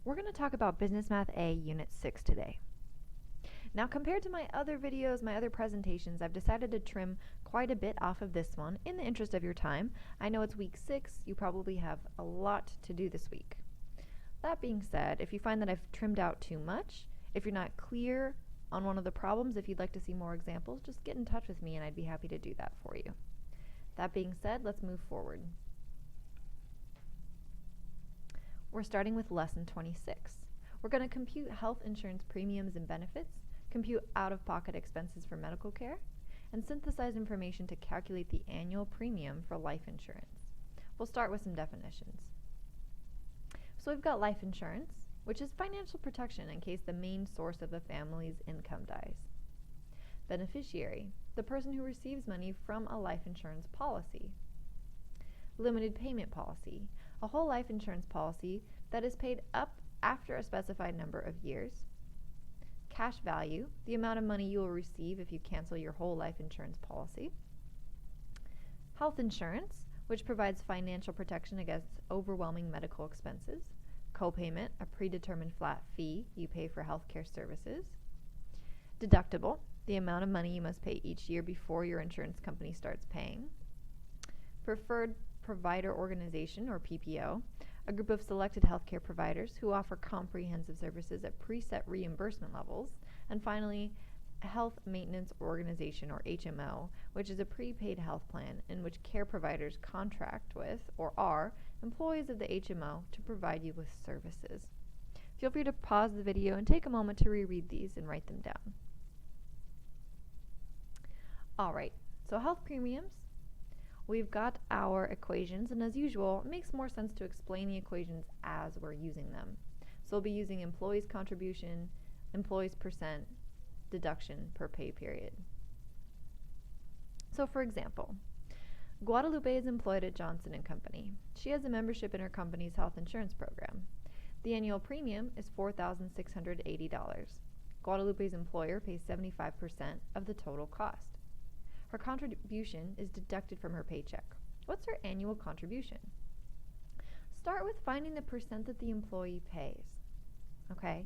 We're going to talk about Business Math A Unit 6 today. Now, compared to my other videos, my other presentations, I've decided to trim quite a bit off of this one in the interest of your time. I know it's week 6, you probably have a lot to do this week. That being said, if you find that I've trimmed out too much, if you're not clear on one of the problems, if you'd like to see more examples, just get in touch with me and I'd be happy to do that for you. That being said, let's move forward. We're starting with lesson 26. We're going to compute health insurance premiums and benefits, compute out-of-pocket expenses for medical care, and synthesize information to calculate the annual premium for life insurance. We'll start with some definitions. So we've got life insurance, which is financial protection in case the main source of the family's income dies. Beneficiary, the person who receives money from a life insurance policy. Limited payment policy, a whole life insurance policy that is paid up after a specified number of years. Cash value, the amount of money you will receive if you cancel your whole life insurance policy. Health insurance, which provides financial protection against overwhelming medical expenses. Copayment, a predetermined flat fee you pay for healthcare services. Deductible, the amount of money you must pay each year before your insurance company starts paying. Preferred Provider Organization, or PPO, a group of selected healthcare providers who offer comprehensive services at preset reimbursement levels. And finally, a Health Maintenance Organization, or HMO, which is a prepaid health plan in which care providers contract with, or are, employees of the HMO to provide you with services. Feel free to pause the video and take a moment to reread these and write them down. Alright, so health premiums. We've got our equations, and as usual, it makes more sense to explain the equations as we're using them. So we'll be using employees' contribution, employees' percent, deduction per pay period. So for example, Guadalupe is employed at Johnson & Company. She has a membership in her company's health insurance program. The annual premium is $4,680. Guadalupe's employer pays 75% of the total cost. Her contribution is deducted from her paycheck. What's her annual contribution? Start with finding the percent that the employee pays, okay?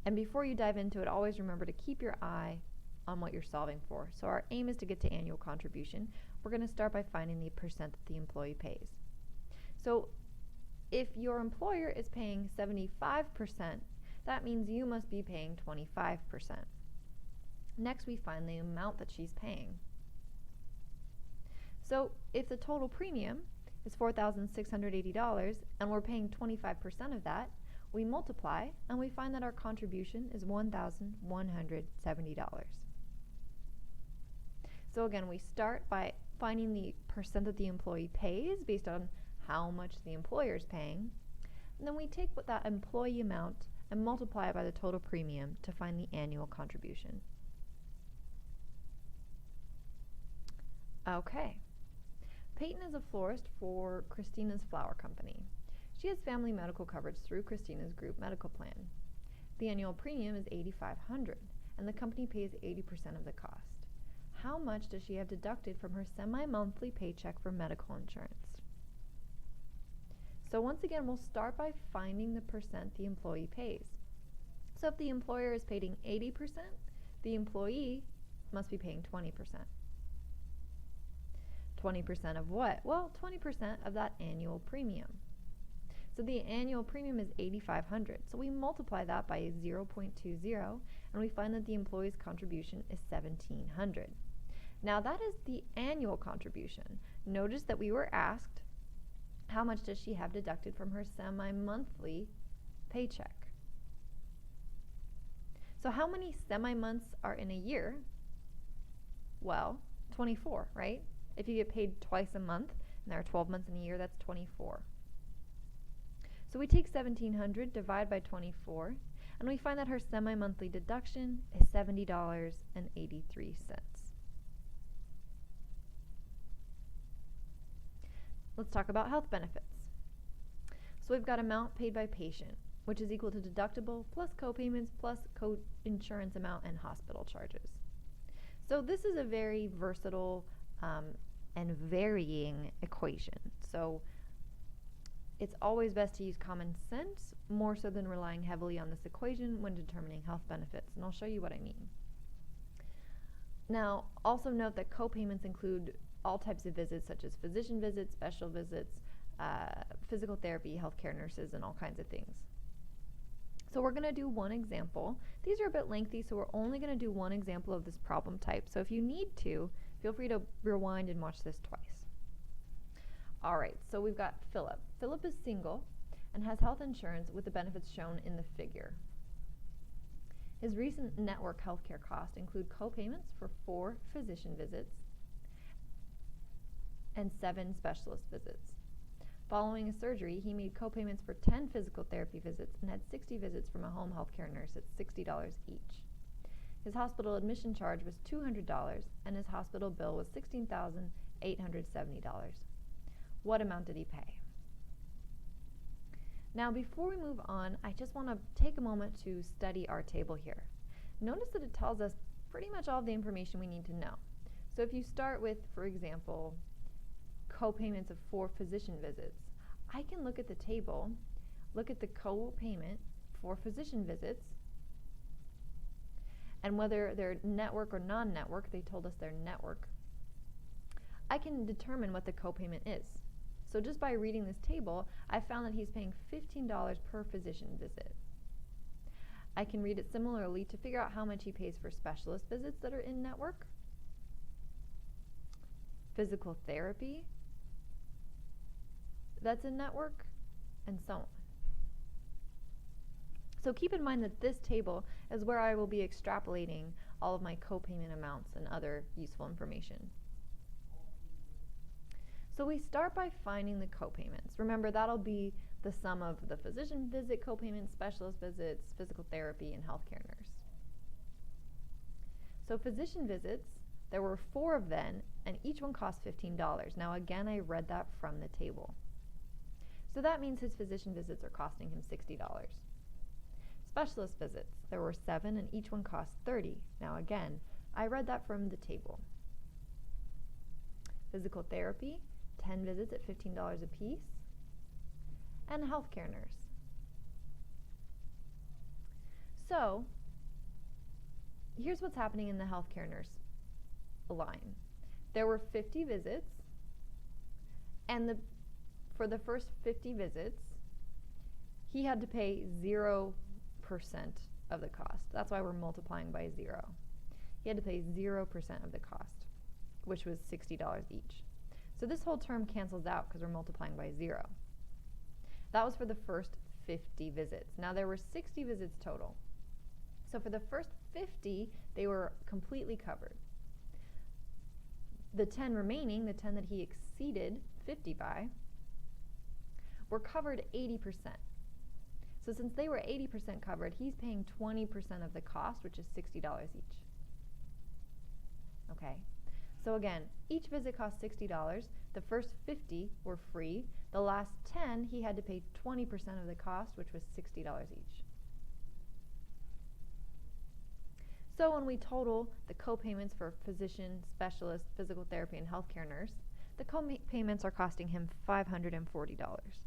And before you dive into it, always remember to keep your eye on what you're solving for. So our aim is to get to annual contribution. We're going to start by finding the percent that the employee pays. So if your employer is paying 75%, that means you must be paying 25%. Next, we find the amount that she's paying. So if the total premium is $4,680 and we're paying 25% of that, we multiply and we find that our contribution is $1,170. So again, we start by finding the percent that the employee pays based on how much the employer is paying, and then we take that employee amount and multiply it by the total premium to find the annual contribution. Okay. Peyton is a florist for Christina's Flower Company. She has family medical coverage through Christina's group medical plan. The annual premium is $8,500, and the company pays 80% of the cost. How much does she have deducted from her semi-monthly paycheck for medical insurance? So once again, we'll start by finding the percent the employee pays. So if the employer is paying 80%, the employee must be paying 20%. 20% of what? Well, 20% of that annual premium. So the annual premium is $8,500. So we multiply that by 0.20 and we find that the employee's contribution is $1,700. Now that is the annual contribution. Notice that we were asked how much does she have deducted from her semi-monthly paycheck. So how many semi-months are in a year? Well, 24, right? If you get paid twice a month, and there are 12 months in a year, that's 24. So we take 1,700, divide by 24, and we find that her semi-monthly deduction is $70.83. Let's talk about health benefits. So we've got amount paid by patient, which is equal to deductible plus copayments plus co-insurance amount and hospital charges. So this is a very versatile and varying equation. So It's always best to use common sense more so than relying heavily on this equation when determining health benefits, and I'll show you what I mean. Now, also note that co-payments include all types of visits such as physician visits, special visits, physical therapy, healthcare nurses, and all kinds of things. So we're going to do one example. These are a bit lengthy, so we're only going to do one example of this problem type. So if you need to, feel free to rewind and watch this twice. All right, so we've got Philip. Philip is single and has health insurance with the benefits shown in the figure. His recent network healthcare costs include co-payments for 4 physician visits and 7 specialist visits. Following a surgery, he made co-payments for 10 physical therapy visits and had 60 visits from a home healthcare nurse at $60 each. His hospital admission charge was $200 and his hospital bill was $16,870. What amount did he pay? Now, before we move on, I just want to take a moment to study our table here. Notice that it tells us pretty much all the information we need to know. So if you start with, for example, co-payments of 4 physician visits, I can look at the table, look at the co-payment for physician visits, and whether they're network or non-network, they told us they're network, I can determine what the co-payment is. So just by reading this table, I found that he's paying $15 per physician visit. I can read it similarly to figure out how much he pays for specialist visits that are in network, physical therapy that's in network, and so on. So keep in mind that this table is where I will be extrapolating all of my co-payment amounts and other useful information. So we start by finding the co-payments. Remember, that'll be the sum of the physician visit co-payments, specialist visits, physical therapy, and healthcare nurse. So physician visits, there were 4 of them, and each one cost $15. Now again, I read that from the table. So that means his physician visits are costing him $60. Specialist visits, there were 7, and each one cost $30. Now again, I read that from the table. Physical therapy, 10 visits at $15 a piece, and a healthcare nurse. So, here's what's happening in the healthcare nurse line. There were 50 visits, and for the first 50 visits, he had to pay 0% of the cost. That's why we're multiplying by 0. He had to pay 0% of the cost, which was $60 each. So this whole term cancels out because we're multiplying by 0. That was for the first 50 visits. Now there were 60 visits total. So for the first 50, they were completely covered. The 10 remaining, the 10 that he exceeded 50 by, were covered 80%. So since they were 80% covered, he's paying 20% of the cost, which is $60 each. Okay, so again, each visit cost $60. The first 50 were free. The last 10, he had to pay 20% of the cost, which was $60 each. So when we total the co-payments for physician, specialist, physical therapy, and healthcare nurse, the co-payments are costing him $540.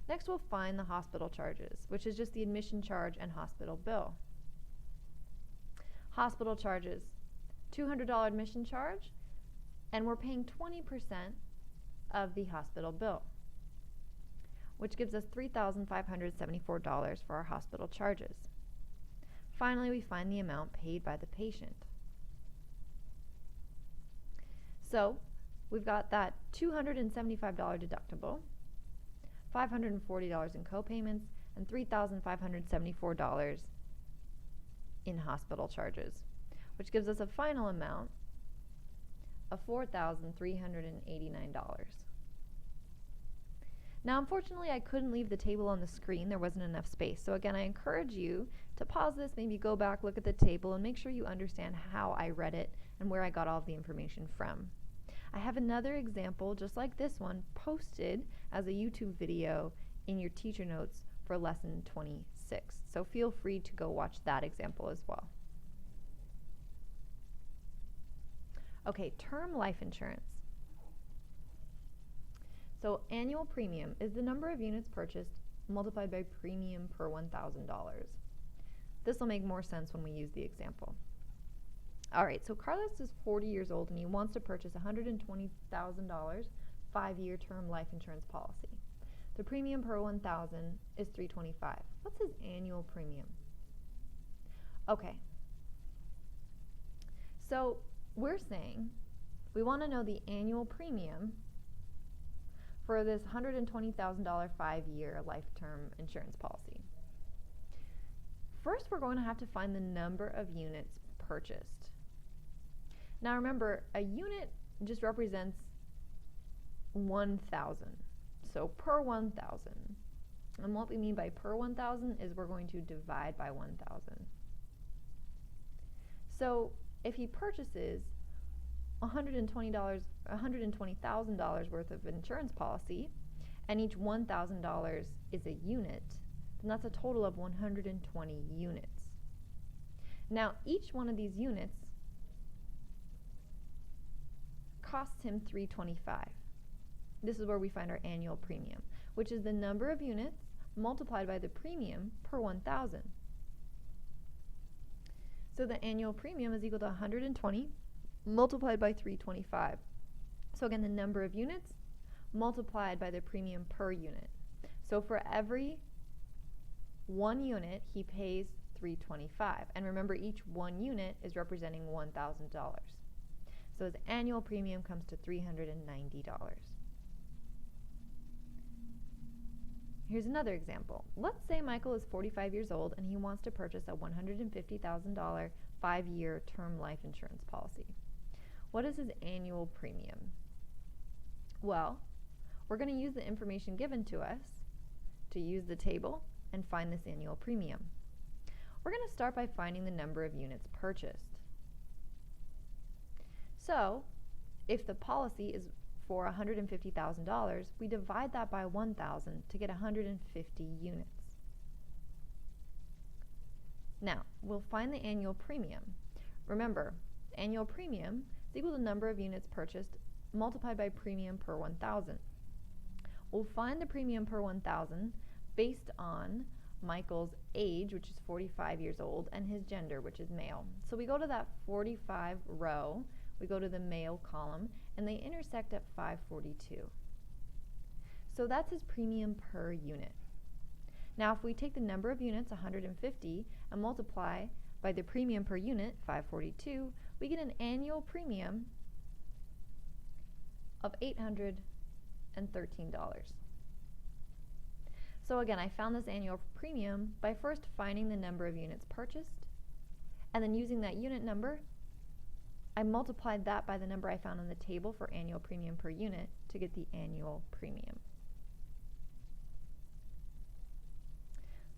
Next, we'll find the hospital charges, which is just the admission charge and hospital bill. Hospital charges, $200 admission charge, and we're paying 20% of the hospital bill, which gives us $3,574 for our hospital charges. Finally, we find the amount paid by the patient. So we've got that $275 deductible, $540 in co-payments, and $3,574 in hospital charges, which gives us a final amount of $4,389. Now, unfortunately, I couldn't leave the table on the screen. There wasn't enough space. So again, I encourage you to pause this, maybe go back, look at the table, and make sure you understand how I read it and where I got all of the information from. I have another example, just like this one, posted as a YouTube video in your teacher notes for lesson 26. So feel free to go watch that example as well. Okay, term life insurance. So annual premium is the number of units purchased multiplied by premium per $1,000. This will make more sense when we use the example. All right, so Carlos is 40 years old and he wants to purchase a $120,000 5-year term life insurance policy. The premium per 1,000 is $325. What's his annual premium? Okay, so we're saying we want to know the annual premium for this $120,000 5-year life term insurance policy. First, we're going to have to find the number of units purchased. Now remember, a unit just represents 1,000. So per 1,000. And what we mean by per 1,000 is we're going to divide by 1,000. So if he purchases $120,000 worth of insurance policy, and each $1,000 is a unit, then that's a total of 120 units. Now, each one of these units costs him $325. This is where we find our annual premium, which is the number of units multiplied by the premium per 1,000. So the annual premium is equal to 120 multiplied by 325. So again, the number of units multiplied by the premium per unit. So for every 1 unit, he pays $325. And remember, each 1 unit is representing $1,000. So his annual premium comes to $390. Here's another example. Let's say Michael is 45 years old and he wants to purchase a $150,000 5-year term life insurance policy. What is his annual premium? Well, we're going to use the information given to us to use the table and find this annual premium. We're going to start by finding the number of units purchased. So, if the policy is for $150,000, we divide that by 1,000 to get 150 units. Now, we'll find the annual premium. Remember, annual premium is equal to the number of units purchased multiplied by premium per 1,000. We'll find the premium per 1,000 based on Michael's age, which is 45 years old, and his gender, which is male. So we go to that 45 row, we go to the male column, and they intersect at 542. So that's his premium per unit. Now if we take the number of units, 150, and multiply by the premium per unit, 542, we get an annual premium of $813. So again, I found this annual premium by first finding the number of units purchased, and then using that unit number, I multiplied that by the number I found on the table for annual premium per unit to get the annual premium.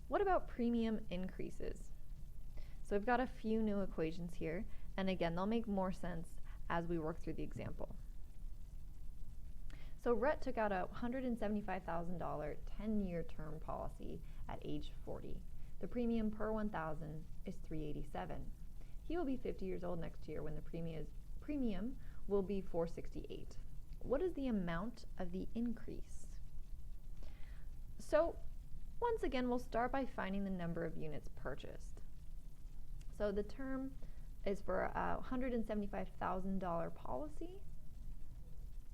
What about premium increases? So we've got a few new equations here, and again, they'll make more sense as we work through the example. So Rhett took out a $175,000 10-year term policy at age 40. The premium per 1,000 is $387. He will be 50 years old next year when the premium will be $468. What is the amount of the increase? So once again, we'll start by finding the number of units purchased. So the term is for a $175,000 policy,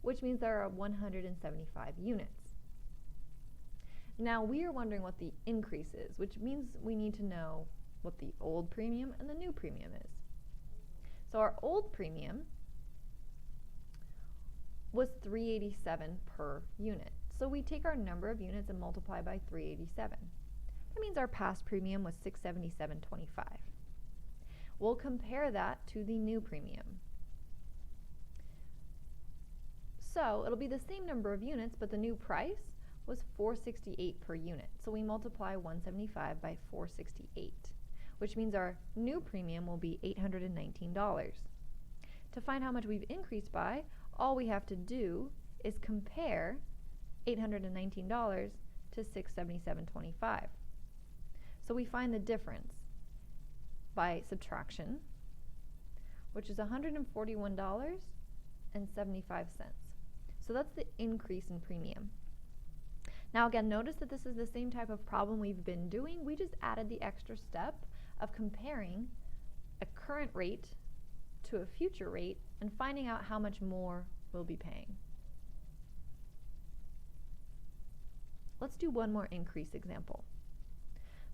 which means there are 175 units. Now we are wondering what the increase is, which means we need to know what the old premium and the new premium is. So our old premium was $387 per unit. So we take our number of units and multiply by 387. That means our past premium was $677.25. We'll compare that to the new premium. So it'll be the same number of units, but the new price was $468 per unit. So we multiply 175 by 468, which means our new premium will be $819. To find how much we've increased by, all we have to do is compare $819 to $677.25. So we find the difference by subtraction, which is $141.75. So that's the increase in premium. Now again, notice that this is the same type of problem we've been doing. We just added the extra step of comparing a current rate to a future rate and finding out how much more we'll be paying. Let's do one more increase example.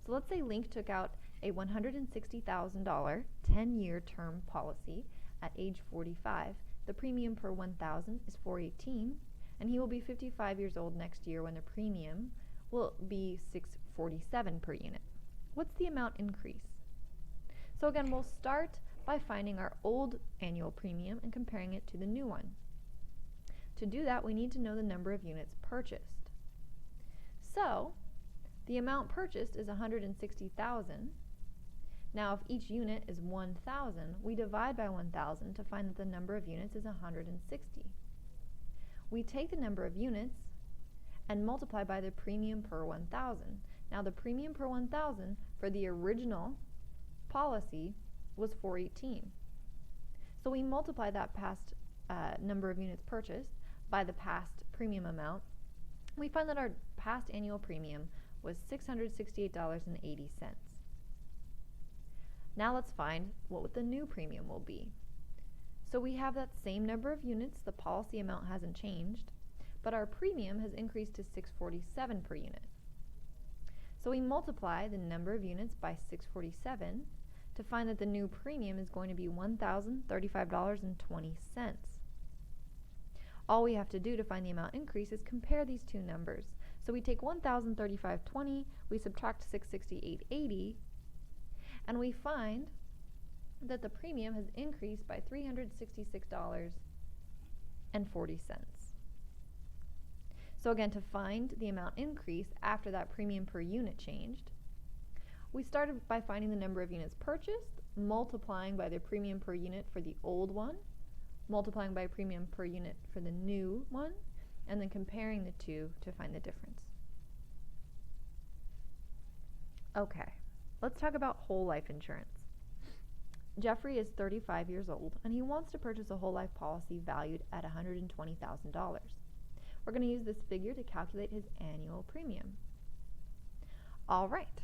So let's say Link took out a $160,000 10-year term policy at age 45. The premium per 1,000 is $418, and he will be 55 years old next year when the premium will be $647 per unit. What's the amount increase? So again, we'll start by finding our old annual premium and comparing it to the new one. To do that, we need to know the number of units purchased. So the amount purchased is $160,000. Now if each unit is 1,000, we divide by 1,000 to find that the number of units is 160. We take the number of units and multiply by the premium per 1,000. Now the premium per 1,000 for the original policy was $418. So we multiply that past number of units purchased by the past premium amount. We find that our past annual premium was $668.80. Now let's find what the new premium will be. So we have that same number of units, the policy amount hasn't changed, but our premium has increased to $647 per unit. So we multiply the number of units by 647 to find that the new premium is going to be $1,035.20. All we have to do to find the amount increase is compare these two numbers. So we take $1,035.20, we subtract $668.80, and we find that the premium has increased by $366.40. So again, to find the amount increase after that premium per unit changed, we started by finding the number of units purchased, multiplying by the premium per unit for the old one, multiplying by premium per unit for the new one, and then comparing the two to find the difference. Okay, let's talk about whole life insurance. Jeffrey is 35 years old and he wants to purchase a whole life policy valued at $120,000. We're going to use this figure to calculate his annual premium. All right,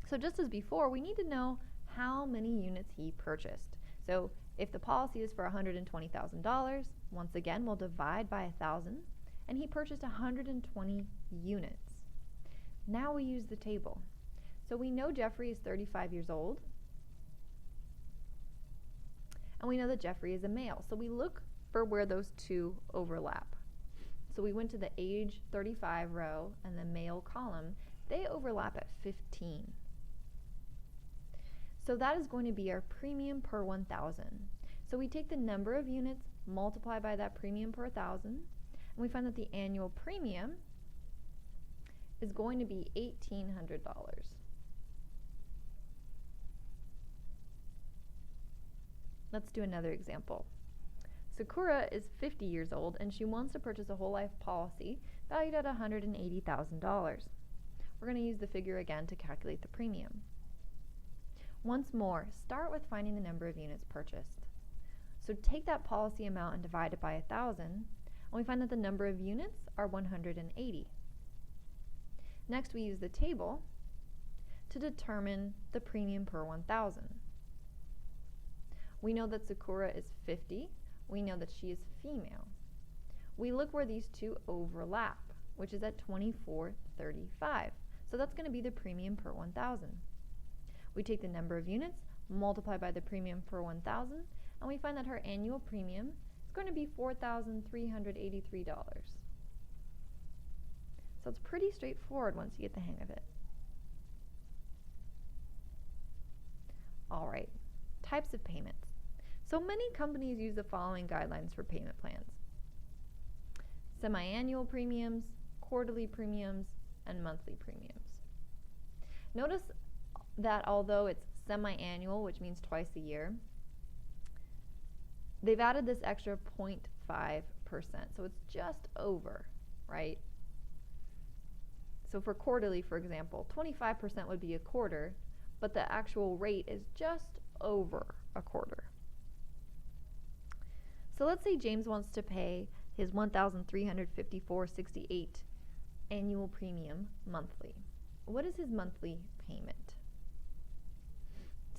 so just as before, we need to know how many units he purchased. So if the policy is for $120,000, once again we'll divide by 1,000, and he purchased 120 units. Now we use the table. So we know Jeffrey is 35 years old, and we know that Jeffrey is a male. So we look for where those two overlap. So we went to the age 35 row and the male column. They overlap at 15. So that is going to be our premium per 1,000. So we take the number of units, multiply by that premium per 1,000, and we find that the annual premium is going to be $1,800. Let's do another example. Sakura is 50 years old and she wants to purchase a whole life policy valued at $180,000. We're going to use the figure again to calculate the premium. Once more, start with finding the number of units purchased. So take that policy amount and divide it by 1,000, and we find that the number of units are 180. Next, we use the table to determine the premium per 1,000. We know that Sakura is 50. We know that she is female. We look where these two overlap, which is at $24.35. So that's going to be the premium per 1,000. We take the number of units, multiply by the premium per 1,000, and we find that her annual premium is going to be $4,383. So it's pretty straightforward once you get the hang of it. All right, types of payments. So many companies use the following guidelines for payment plans: semi-annual premiums, quarterly premiums, and monthly premiums. Notice that although it's semi-annual, which means twice a year, they've added this extra 0.5%, so it's just over, right? So for quarterly, for example, 25% would be a quarter, but the actual rate is just over a quarter. So let's say James wants to pay his $1,354.68 annual premium monthly. What is his monthly payment?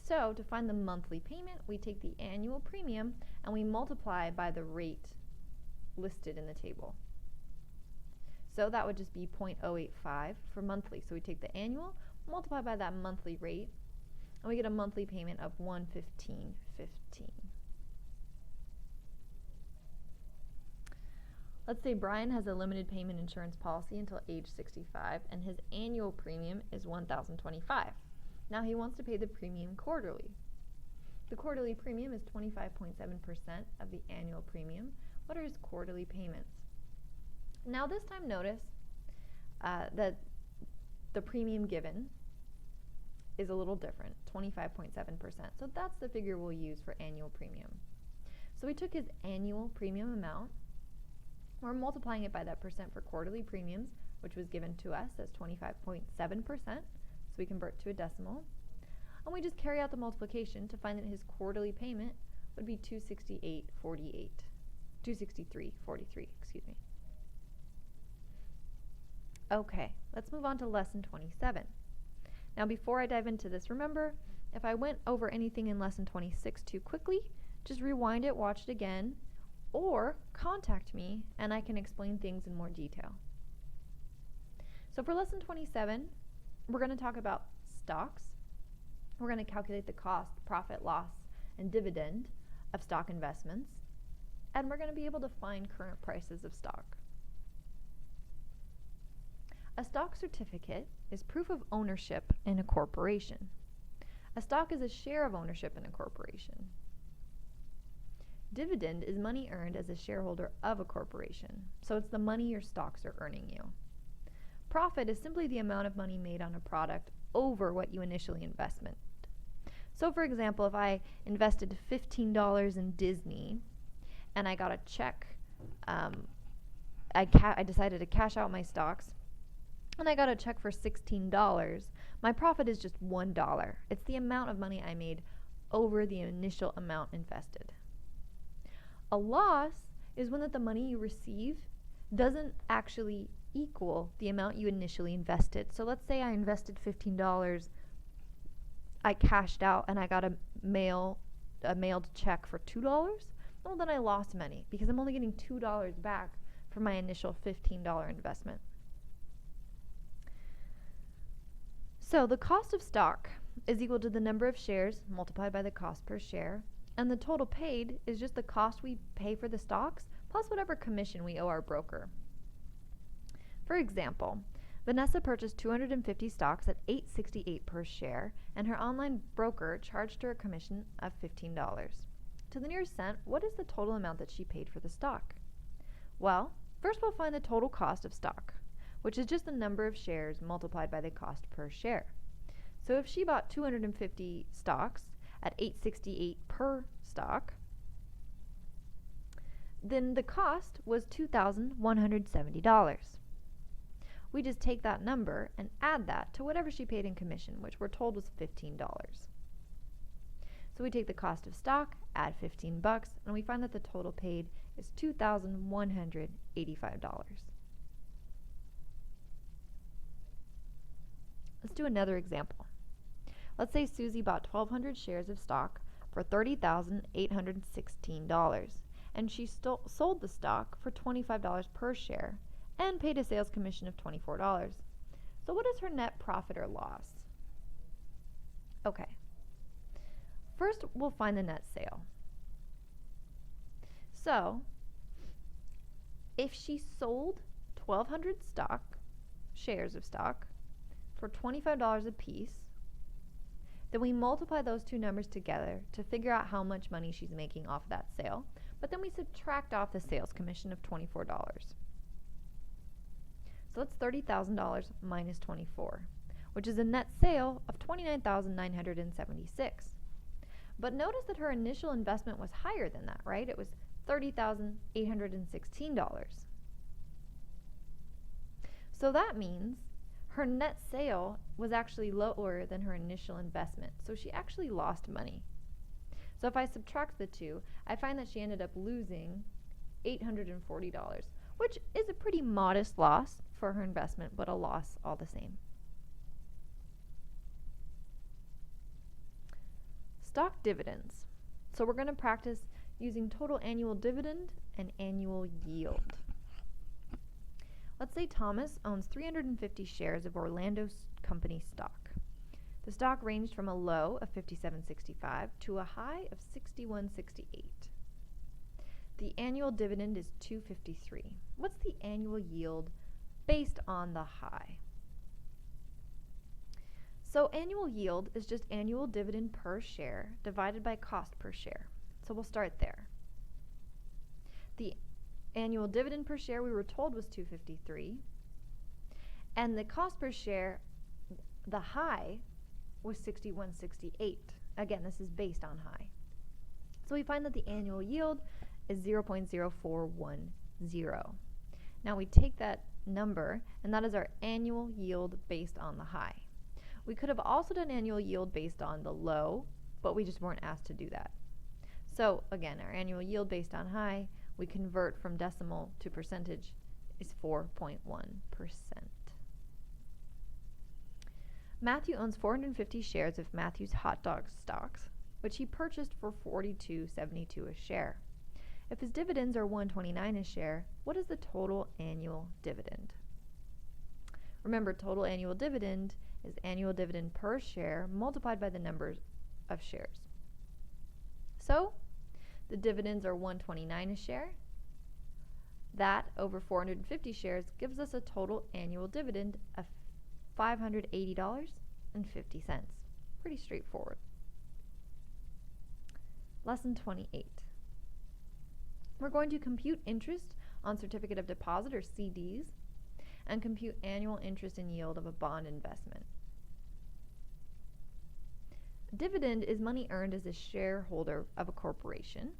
So to find the monthly payment, we take the annual premium and we multiply by the rate listed in the table. So that would just be 0.085 for monthly. So we take the annual, multiply by that monthly rate, and we get a monthly payment of $115.15. Let's say Brian has a limited payment insurance policy until age 65, and his annual premium is $1,025. Now he wants to pay the premium quarterly. The quarterly premium is 25.7% of the annual premium. What are his quarterly payments? Now this time notice that the premium given is a little different, 25.7%. So that's the figure we'll use for annual premium. So we took his annual premium amount. We're multiplying it by that percent for quarterly premiums, which was given to us as 25.7%. So we convert to a decimal. And we just carry out the multiplication to find that his quarterly payment would be $263.43, excuse me. Okay, let's move on to lesson 27. Now before I dive into this, remember, if I went over anything in lesson 26 too quickly, just rewind it, watch it again, or contact me and I can explain things in more detail. So for lesson 27, we're going to talk about stocks. We're going to calculate the cost, profit, loss, and dividend of stock investments, and we're going to be able to find current prices of stock. A stock certificate is proof of ownership in a corporation. A stock is a share of ownership in a corporation. Dividend is money earned as a shareholder of a corporation, so it's the money your stocks are earning you. Profit is simply the amount of money made on a product over what you initially invested. So for example, if I invested $15 in Disney and I got a check, I decided to cash out my stocks, and I got a check for $16, my profit is just $1. It's the amount of money I made over the initial amount invested. A loss is when the money you receive doesn't actually equal the amount you initially invested. So let's say I invested $15, I cashed out and I got a mailed check for $2. Well, then I lost money because I'm only getting $2 back from my initial $15 investment. So the cost of stock is equal to the number of shares multiplied by the cost per share, and the total paid is just the cost we pay for the stocks plus whatever commission we owe our broker. For example, Vanessa purchased 250 stocks at $8.68 per share, and her online broker charged her a commission of $15. To the nearest cent, what is the total amount that she paid for the stock? Well, first we'll find the total cost of stock, which is just the number of shares multiplied by the cost per share. So if she bought 250 stocks at $8.68 per stock, then the cost was $2,170. We just take that number and add that to whatever she paid in commission, which we're told was $15. So we take the cost of stock, add $15, and we find that the total paid is $2,185. Let's do another example. Let's say Susie bought 1,200 shares of stock for $30,816, and she sold the stock for $25 per share and paid a sales commission of $24. So what is her net profit or loss? Okay. First, we'll find the net sale. So, if she sold 1,200 shares of stock for $25 a piece, then we multiply those two numbers together to figure out how much money she's making off that sale, but then we subtract off the sales commission of $24. So that's $30,000 minus 24, which is a net sale of $29,976. But notice that her initial investment was higher than that, right? It was $30,816. So that means her net sale was actually lower than her initial investment. So she actually lost money. So if I subtract the two, I find that she ended up losing $840, which is a pretty modest loss for her investment, but a loss all the same. Stock dividends. So we're going to practice using total annual dividend and annual yield. Let's say Thomas owns 350 shares of Orlando Company stock. The stock ranged from a low of $57.65 to a high of $61.68. The annual dividend is $2.53. What's the annual yield based on the high? So annual yield is just annual dividend per share divided by cost per share. So we'll start there. The annual dividend per share we were told was $2.53, and the cost per share, the high, was $61.68. Again, this is based on high. So we find that the annual yield is 0.0410. Now we take that number, and that is our annual yield based on the high. We could have also done annual yield based on the low, but we just weren't asked to do that. So again, our annual yield based on high, we convert from decimal to percentage, is 4.1%. Matthew owns 450 shares of Matthew's hot dog stocks, which he purchased for $42.72 a share. If his dividends are $1.29 a share, what is the total annual dividend? Remember, total annual dividend is annual dividend per share multiplied by the number of shares. So, the dividends are $1.29 a share. That over 450 shares gives us a total annual dividend of $580.50. Pretty straightforward. Lesson 28. We're going to compute interest on certificate of deposit, or CDs, and compute annual interest and yield of a bond investment. Dividend is money earned as a shareholder of a corporation,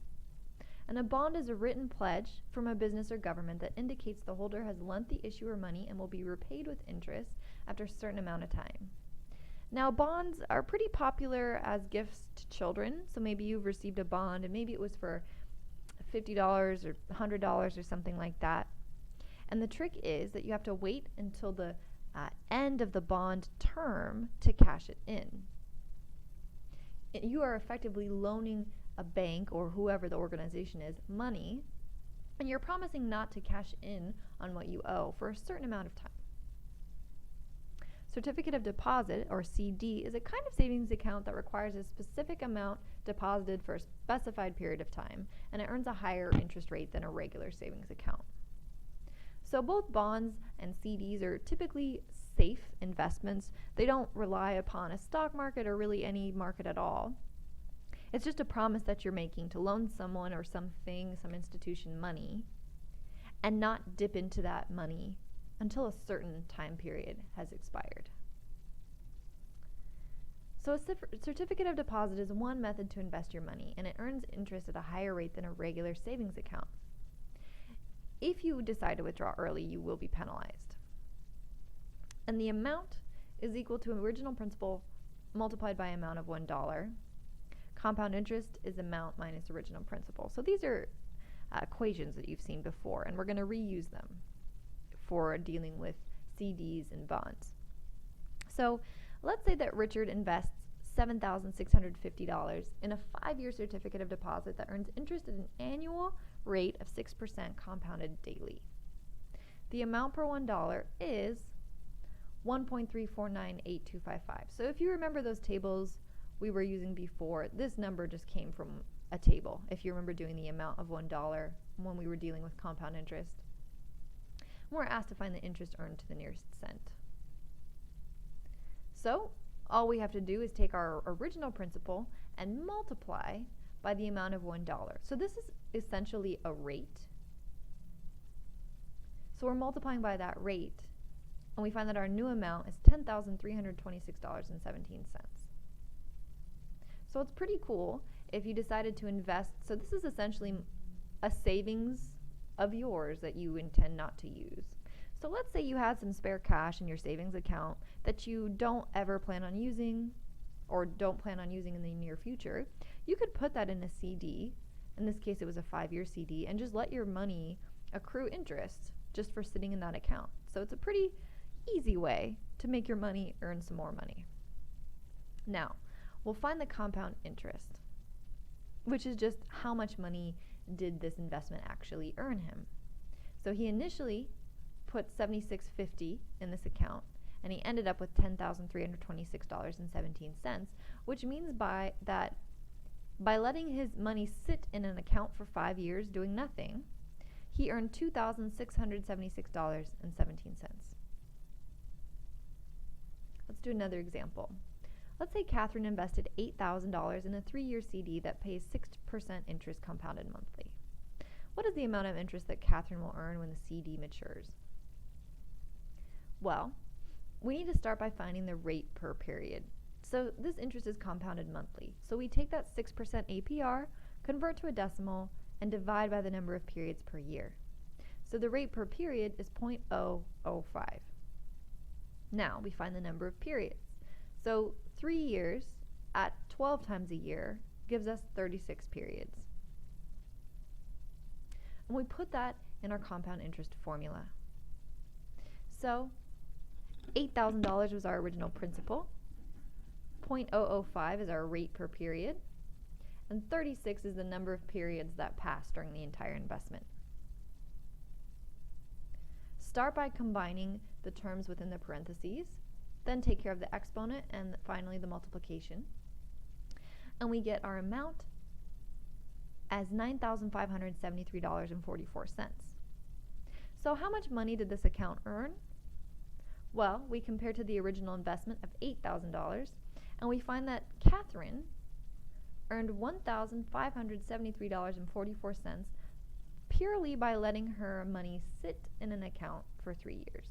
and a bond is a written pledge from a business or government that indicates the holder has lent the issuer money and will be repaid with interest after a certain amount of time. Now, bonds are pretty popular as gifts to children, so maybe you've received a bond and maybe it was for $50 or $100 or something like that. And the trick is that you have to wait until the end of the bond term to cash it in. You are effectively loaning a bank, or whoever the organization is, money, and you're promising not to cash in on what you owe for a certain amount of time. Certificate of deposit, or CD, is a kind of savings account that requires a specific amount deposited for a specified period of time, and it earns a higher interest rate than a regular savings account. So both bonds and CDs are typically safe investments. They don't rely upon a stock market or really any market at all. It's just a promise that you're making to loan someone or something, some institution, money, and not dip into that money until a certain time period has expired. So a certificate of deposit is one method to invest your money, and it earns interest at a higher rate than a regular savings account. If you decide to withdraw early, you will be penalized. And the amount is equal to original principal multiplied by amount of $1. Compound interest is amount minus original principal. So these are equations that you've seen before, and we're going to reuse them for dealing with CDs and bonds. So let's say that Richard invests $7,650 in a 5-year certificate of deposit that earns interest at an annual rate of 6% compounded daily. The amount per $1 is 1.3498255. So if you remember those tables we were using before, this number just came from a table. If you remember doing the amount of $1 when we were dealing with compound interest, we're asked to find the interest earned to the nearest cent. So all we have to do is take our original principal and multiply by the amount of $1. So this is essentially a rate. So we're multiplying by that rate, and we find that our new amount is $10,326.17. So it's pretty cool if you decided to invest. So this is essentially a savings of yours that you intend not to use. So let's say you had some spare cash in your savings account that you don't ever plan on using, or don't plan on using in the near future. You could put that in a CD in this case it was a 5-year CD, and just let your money accrue interest just for sitting in that account. So it's a pretty easy way to make your money earn some more money. Now, we'll find the compound interest, which is just how much money did this investment actually earn him. So he initially put $76.50 in this account, and he ended up with $10,326.17, which means by letting his money sit in an account for 5 years doing nothing, he earned $2,676.17. Let's do another example. Let's say Catherine invested $8,000 in a 3-year CD that pays 6% interest compounded monthly. What is the amount of interest that Catherine will earn when the CD matures? Well, we need to start by finding the rate per period. So this interest is compounded monthly. So we take that 6% APR, convert to a decimal, and divide by the number of periods per year. So the rate per period is 0.005. Now we find the number of periods. So 3 years at 12 times a year gives us 36 periods. And we put that in our compound interest formula. So $8,000 was our original principal, 0.005 is our rate per period, and 36 is the number of periods that pass during the entire investment. Start by combining the terms within the parentheses, then take care of the exponent and finally the multiplication. And we get our amount as $9,573.44. So how much money did this account earn? Well, we compare to the original investment of $8,000, and we find that Catherine earned $1,573.44 purely by letting her money sit in an account for 3 years.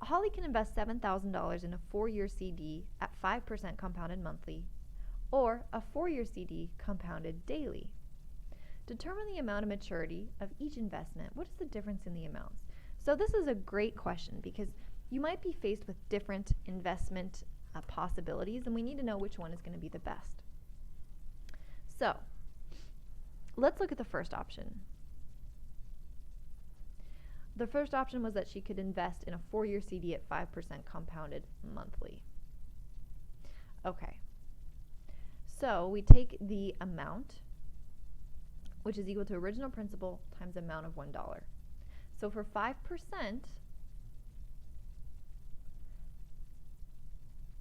Holly can invest $7,000 in a 4-year CD at 5% compounded monthly, or a 4-year CD compounded daily. Determine the amount of maturity of each investment. What is the difference in the amounts? So this is a great question because you might be faced with different investment possibilities, and we need to know which one is going to be the best. So let's look at the first option. The first option was that she could invest in a 4-year CD at 5% compounded monthly. Okay, so we take the amount, which is equal to original principal times amount of $1. So for 5%,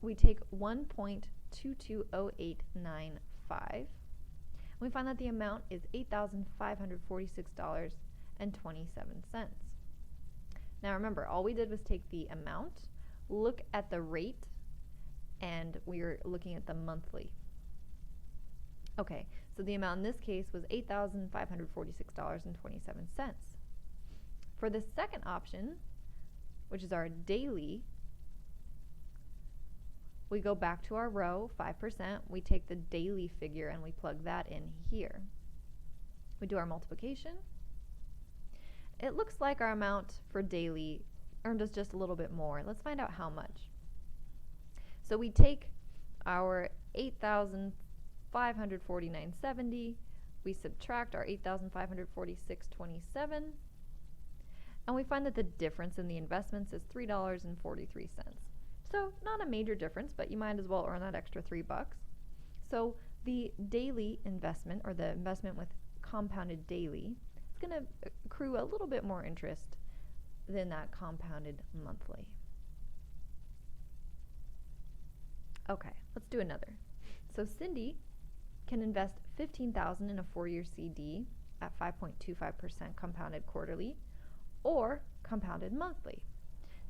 we take 1.220895. We find that the amount is $8,546.27. Now remember, all we did was take the amount, look at the rate, and we're looking at the monthly. Okay, so the amount in this case was $8,546.27. For the second option, which is our daily, we go back to our row, 5%, we take the daily figure and we plug that in here. We do our multiplication. It looks like our amount for daily earned us just a little bit more. Let's find out how much. So we take our $8,549.70, we subtract our $8,546.27, and we find that the difference in the investments is $3.43. So not a major difference, but you might as well earn that extra $3. So the daily investment, or the investment with compounded daily, is going to accrue a little bit more interest than that compounded monthly. Okay, let's do another. So Cindy can invest $15,000 in a 4-year CD at 5.25% compounded quarterly or compounded monthly.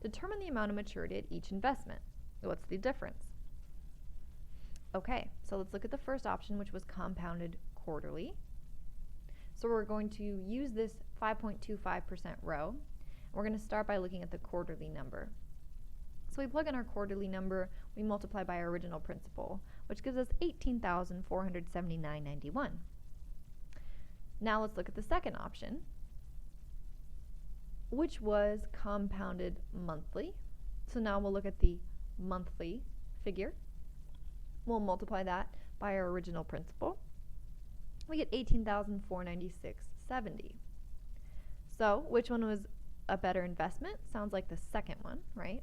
Determine the amount of maturity at each investment. What's the difference? Okay, so let's look at the first option, which was compounded quarterly. So we're going to use this 5.25% row. We're going to start by looking at the quarterly number. So we plug in our quarterly number, we multiply by our original principal, which gives us $18,479.91. Now let's look at the second option, which was compounded monthly. So now we'll look at the monthly figure. We'll multiply that by our original principal. We get $18,496.70. So which one was a better investment? Sounds like the second one, right?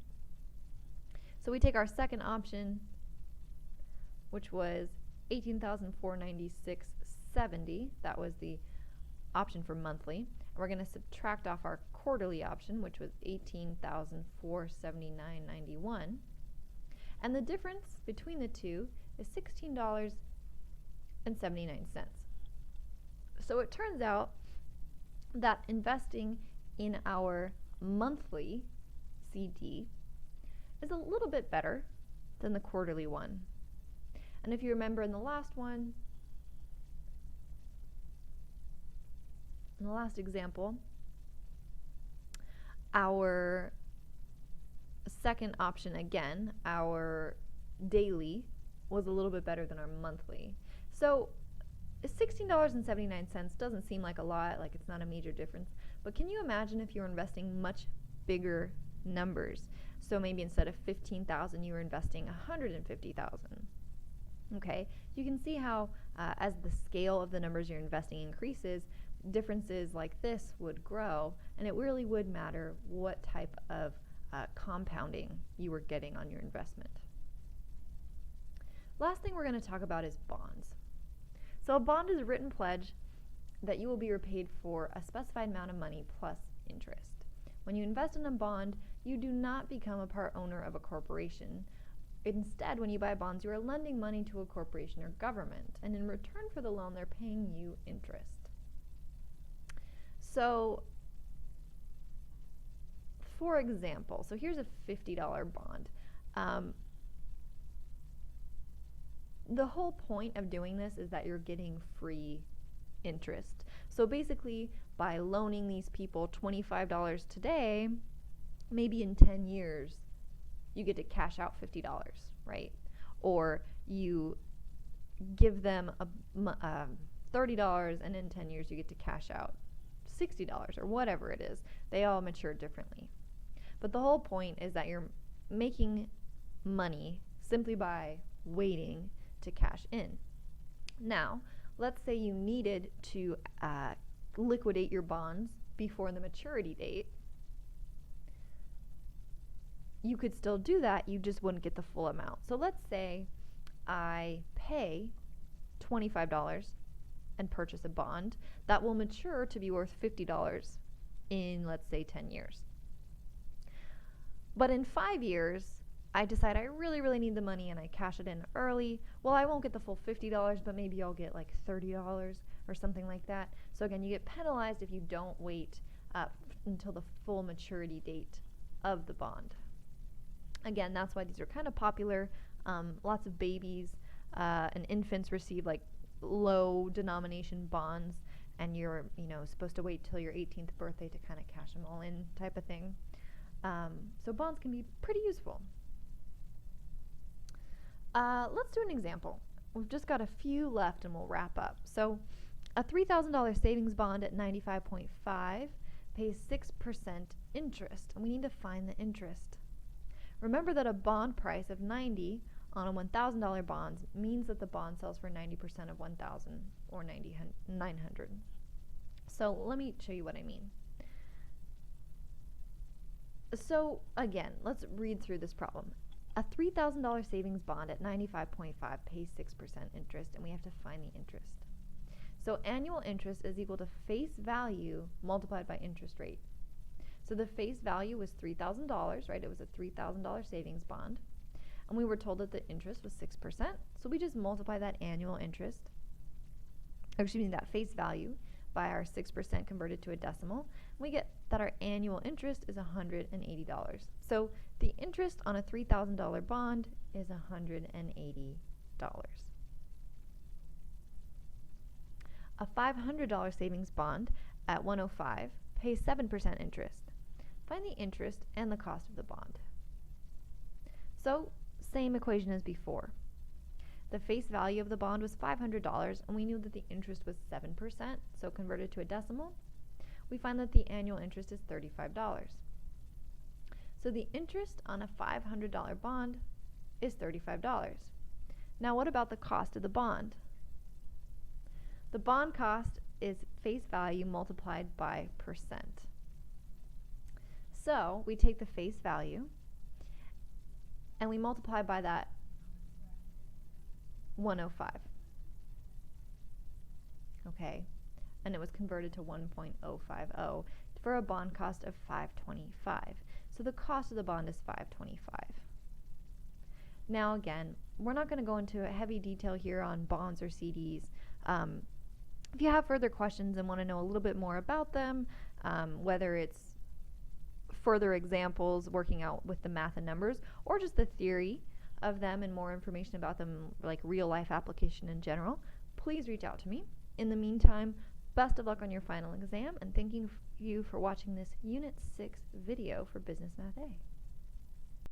So we take our second option, which was $18,496.70. That was the option for monthly. And we're going to subtract off our quarterly option, which was $18,479.91. And the difference between the two is $16.79. So it turns out that investing in our monthly CD is a little bit better than the quarterly one. And if you remember in the last one, in the last example, our second option again, our daily, was a little bit better than our monthly. So $16.79 doesn't seem like a lot, like it's not a major difference, but can you imagine if you were investing much bigger numbers? So maybe instead of $15,000 you were investing $150,000. Okay, you can see how as the scale of the numbers you're investing increases, differences like this would grow, and it really would matter what type of compounding you were getting on your investment. Last thing we're going to talk about is bonds. So a bond is a written pledge that you will be repaid for a specified amount of money plus interest. When you invest in a bond, you do not become a part owner of a corporation. Instead, when you buy bonds, you are lending money to a corporation or government, and in return for the loan, they're paying you interest. So, for example, so here's a $50 bond. The whole point of doing this is that you're getting free interest. So basically, by loaning these people $25 today, maybe in 10 years, you get to cash out $50, right? Or you give them $30 and in 10 years you get to cash out $60 or whatever it is. They all mature differently. But the whole point is that you're making money simply by waiting to cash in. Now, let's say you needed to liquidate your bonds before the maturity date. You could still do that, you just wouldn't get the full amount. So let's say I pay $25 and purchase a bond that will mature to be worth $50 in, let's say, 10 years. But in 5 years, I decide I really, really need the money and I cash it in early. Well, I won't get the full $50, but maybe I'll get like $30 or something like that. So again, you get penalized if you don't wait until the full maturity date of the bond. Again, that's why these are kind of popular. Lots of babies and infants receive like low denomination bonds, and you're supposed to wait till your 18th birthday to kind of cash them all in, type of thing. So bonds can be pretty useful. Let's do an example. We've just got a few left and we'll wrap up. So a $3,000 savings bond at 95.5 pays 6% interest, and we need to find the interest. Remember that a bond price of 90 on a $1,000 bond means that the bond sells for 90% of 1,000 or 900. So let me show you what I mean. So again, let's read through this problem. A $3,000 savings bond at 95.5 pays 6% interest, and we have to find the interest. So annual interest is equal to face value multiplied by interest rate. So the face value was $3,000, right? It was a $3,000 savings bond. And we were told that the interest was 6%. So we just multiply that annual interest, that face value, by our 6% converted to a decimal. We get that our annual interest is $180. So the interest on a $3,000 bond is $180. A $500 savings bond at 105 pays 7% interest. Find the interest and the cost of the bond. So, same equation as before. The face value of the bond was $500, and we knew that the interest was 7%, so converted to a decimal, we find that the annual interest is $35. So the interest on a $500 bond is $35. Now what about the cost of the bond? The bond cost is face value multiplied by percent. So we take the face value and we multiply by that 105. Okay, and it was converted to 1.050 for a bond cost of $525. So the cost of the bond is $525. Now again, we're not going to go into heavy detail here on bonds or CDs. If you have further questions and want to know a little bit more about them, whether it's further examples working out with the math and numbers, or just the theory of them and more information about them, like real life application in general, please reach out to me. In the meantime, best of luck on your final exam, and thank you for watching this Unit 6 video for Business Math A.